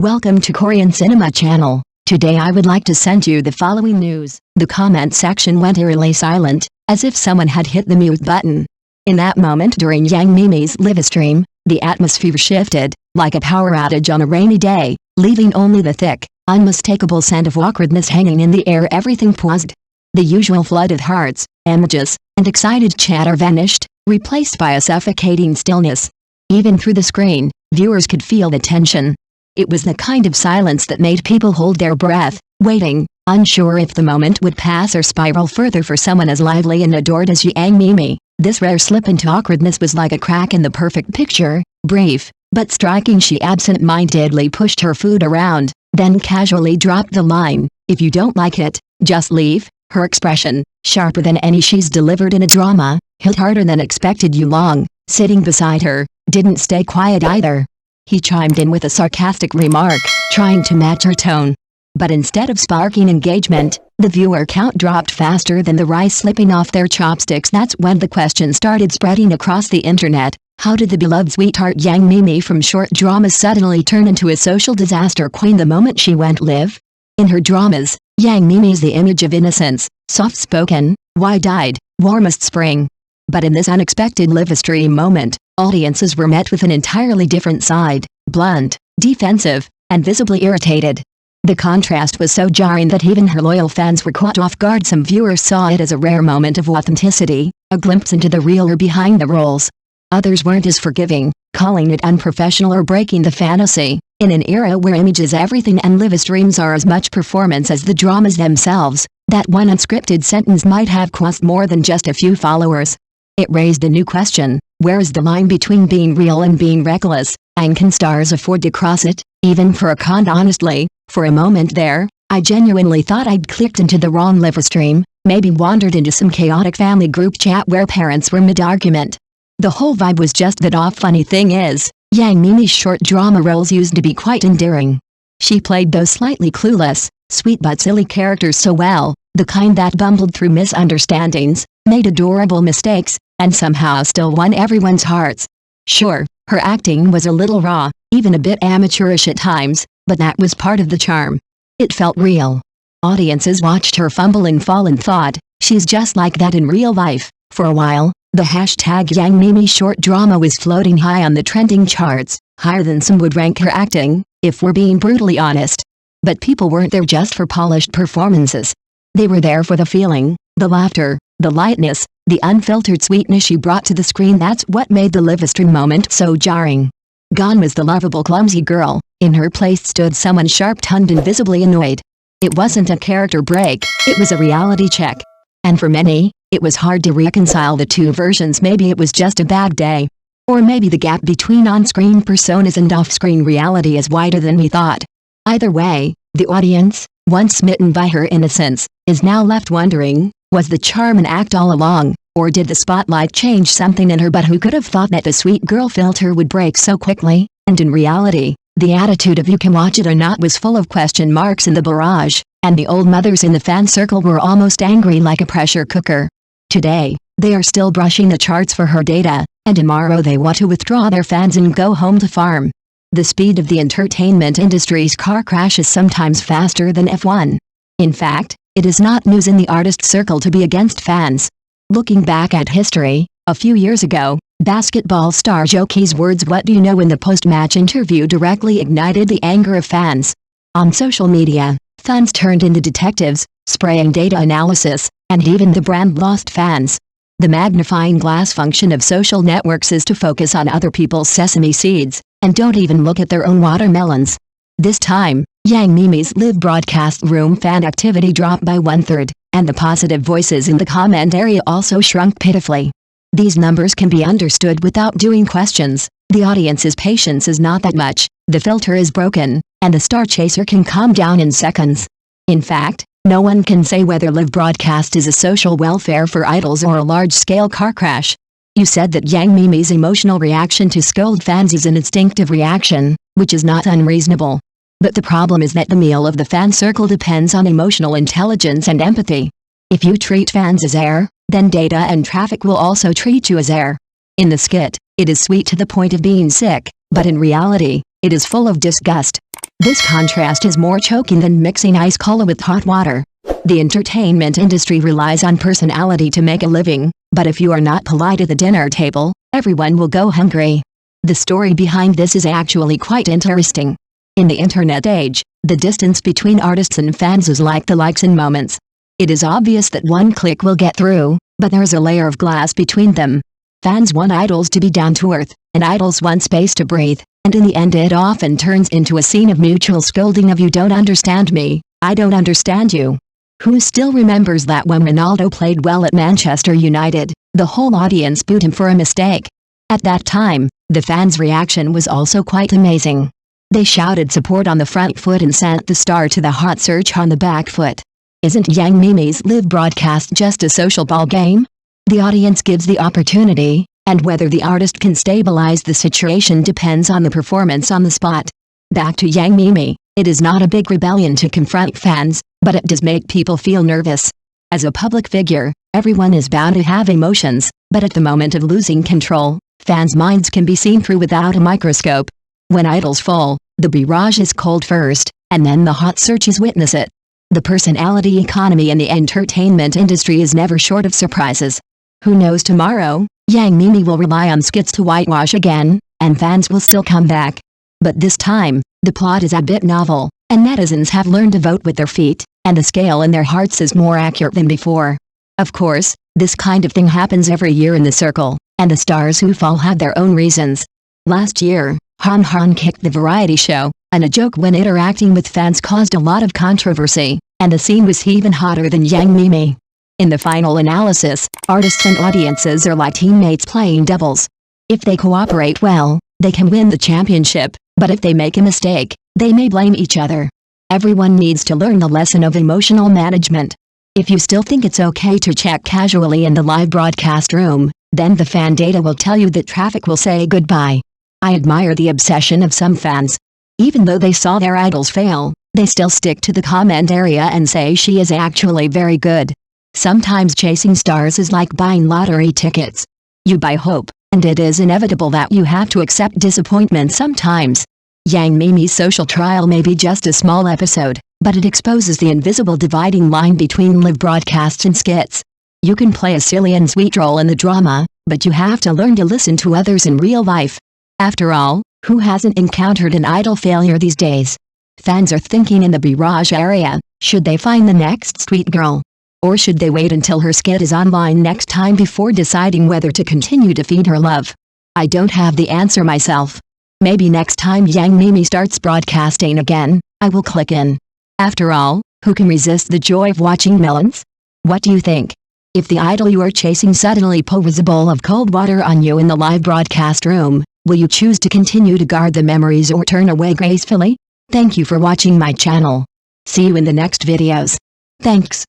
Welcome to Korean Cinema Channel. Today I would like to send you the following news. The comment section went eerily silent, as if someone had hit the mute button. In that moment during Yang Mimi's live stream, the atmosphere shifted, like a power outage on a rainy day, leaving only the thick, unmistakable scent of awkwardness hanging in the air. Everything paused. The usual flood of hearts, images, and excited chatter vanished, replaced by a suffocating stillness. Even through the screen, viewers could feel the tension. It was the kind of silence that made people hold their breath, waiting, unsure if the moment would pass or spiral further for someone as lively and adored as Yang Mimi. This rare slip into awkwardness was like a crack in the perfect picture, brief, but striking. She absent-mindedly pushed her food around, then casually dropped the line, "If you don't like it, just leave." Her expression, sharper than any she's delivered in a drama, hit harder than expected. Yulong, sitting beside her, didn't stay quiet either. He chimed in with a sarcastic remark, trying to match her tone. But instead of sparking engagement, the viewer count dropped faster than the rice slipping off their chopsticks. That's when the question started spreading across the internet. How did the beloved sweetheart Yang Mimi from short dramas suddenly turn into a social disaster queen the moment she went live? In her dramas, Yang Mimi is the image of innocence, soft-spoken, wide-eyed, warmest spring. But in this unexpected live-stream moment, audiences were met with an entirely different side, blunt, defensive, and visibly irritated. The contrast was so jarring that even her loyal fans were caught off guard. Some viewers saw it as a rare moment of authenticity, a glimpse into the real or behind the roles. Others weren't as forgiving, calling it unprofessional or breaking the fantasy. In an era where image is everything and live streams are as much performance as the dramas themselves, that one unscripted sentence might have cost more than just a few followers. It raised a new question: where is the line between being real and being reckless, and can stars afford to cross it, even for a con? Honestly, for a moment there, I genuinely thought I'd clicked into the wrong live stream, maybe wandered into some chaotic family group chat where parents were mid-argument. The whole vibe was just that off. Funny thing is, Yang Mimi's short drama roles used to be quite endearing. She played those slightly clueless, sweet but silly characters so well, the kind that bumbled through misunderstandings, made adorable mistakes, and somehow still won everyone's hearts. Sure, her acting was a little raw, even a bit amateurish at times, but that was part of the charm. It felt real. Audiences watched her fumble and fall and thought, she's just like that in real life. For a while, the hashtag Yang Mimi short drama was floating high on the trending charts, higher than some would rank her acting, if we're being brutally honest. But people weren't there just for polished performances. They were there for the feeling, the laughter, the lightness, the unfiltered sweetness she brought to the screen. That's what made the live stream moment so jarring. Gone was the lovable clumsy girl. In her place stood someone sharp-tongued and visibly annoyed. It wasn't a character break, it was a reality check. And for many, it was hard to reconcile the two versions. Maybe it was just a bad day. Or maybe the gap between on-screen personas and off-screen reality is wider than we thought. Either way, the audience, once smitten by her innocence, is now left wondering, was the charm an act all along, or did the spotlight change something in her? But who could have thought that the sweet girl filter would break so quickly? And in reality, the attitude of "you can watch it or not" was full of question marks in the barrage, and the old mothers in the fan circle were almost angry, like a pressure cooker. Today, they are still brushing the charts for her data, and tomorrow they want to withdraw their fans and go home to farm. The speed of the entertainment industry's car crash is sometimes faster than F1. In fact, it is not news in the artist circle to be against fans. Looking back at history, a few years ago, basketball star Joki's words "what do you know" in the post-match interview directly ignited the anger of fans. On social media, fans turned into detectives, spraying data analysis, and even the brand lost fans. The magnifying glass function of social networks is to focus on other people's sesame seeds, and don't even look at their own watermelons. This time, Yang Mimi's live broadcast room fan activity dropped by 1/3, and the positive voices in the comment area also shrunk pitifully. These numbers can be understood without doing questions. The audience's patience is not that much, the filter is broken, and the star chaser can calm down in seconds. In fact, no one can say whether live broadcast is a social welfare for idols or a large-scale car crash. You said that Yang Mimi's emotional reaction to scold fans is an instinctive reaction, which is not unreasonable. But the problem is that the meal of the fan circle depends on emotional intelligence and empathy. If you treat fans as air, then data and traffic will also treat you as air. In the skit, it is sweet to the point of being sick, but in reality, it is full of disgust. This contrast is more choking than mixing ice cola with hot water. The entertainment industry relies on personality to make a living, but if you are not polite at the dinner table, everyone will go hungry. The story behind this is actually quite interesting. In the internet age, the distance between artists and fans is like the likes in moments. It is obvious that one click will get through, but there is a layer of glass between them. Fans want idols to be down to earth, and idols want space to breathe, and in the end it often turns into a scene of mutual scolding of "you don't understand me, I don't understand you." Who still remembers that when Ronaldo played well at Manchester United, the whole audience booed him for a mistake? At that time, the fans' reaction was also quite amazing. They shouted support on the front foot and sent the star to the hot search on the back foot. Isn't Yang Mimi's live broadcast just a social ball game? The audience gives the opportunity, and whether the artist can stabilize the situation depends on the performance on the spot. Back to Yang Mimi, it is not a big rebellion to confront fans, but it does make people feel nervous. As a public figure, everyone is bound to have emotions, but at the moment of losing control, fans' minds can be seen through without a microscope. When idols fall, the barrage is cold first, and then the hot searches witness it. The personality economy in the entertainment industry is never short of surprises. Who knows tomorrow, Yang Mimi will rely on skits to whitewash again, and fans will still come back. But this time, the plot is a bit novel, and netizens have learned to vote with their feet, and the scale in their hearts is more accurate than before. Of course, this kind of thing happens every year in the circle, and the stars who fall have their own reasons. Last year, Han kicked the variety show, and a joke when interacting with fans caused a lot of controversy, and the scene was even hotter than Yang Mimi. In the final analysis, artists and audiences are like teammates playing doubles. If they cooperate well, they can win the championship, but if they make a mistake, they may blame each other. Everyone needs to learn the lesson of emotional management. If you still think it's okay to chat casually in the live broadcast room, then the fan data will tell you that traffic will say goodbye. I admire the obsession of some fans. Even though they saw their idols fail, they still stick to the comment area and say she is actually very good. Sometimes chasing stars is like buying lottery tickets. You buy hope, and it is inevitable that you have to accept disappointment sometimes. Yang Mimi's social trial may be just a small episode, but it exposes the invisible dividing line between live broadcasts and skits. You can play a silly and sweet role in the drama, but you have to learn to listen to others in real life. After all, who hasn't encountered an idol failure these days? Fans are thinking in the barrage area, should they find the next sweet girl? Or should they wait until her skit is online next time before deciding whether to continue to feed her love? I don't have the answer myself. Maybe next time Yang Mimi starts broadcasting again, I will click in. After all, who can resist the joy of watching melons? What do you think? If the idol you are chasing suddenly pours a bowl of cold water on you in the live broadcast room, will you choose to continue to guard the memories or turn away gracefully? Thank you for watching my channel. See you in the next videos. Thanks.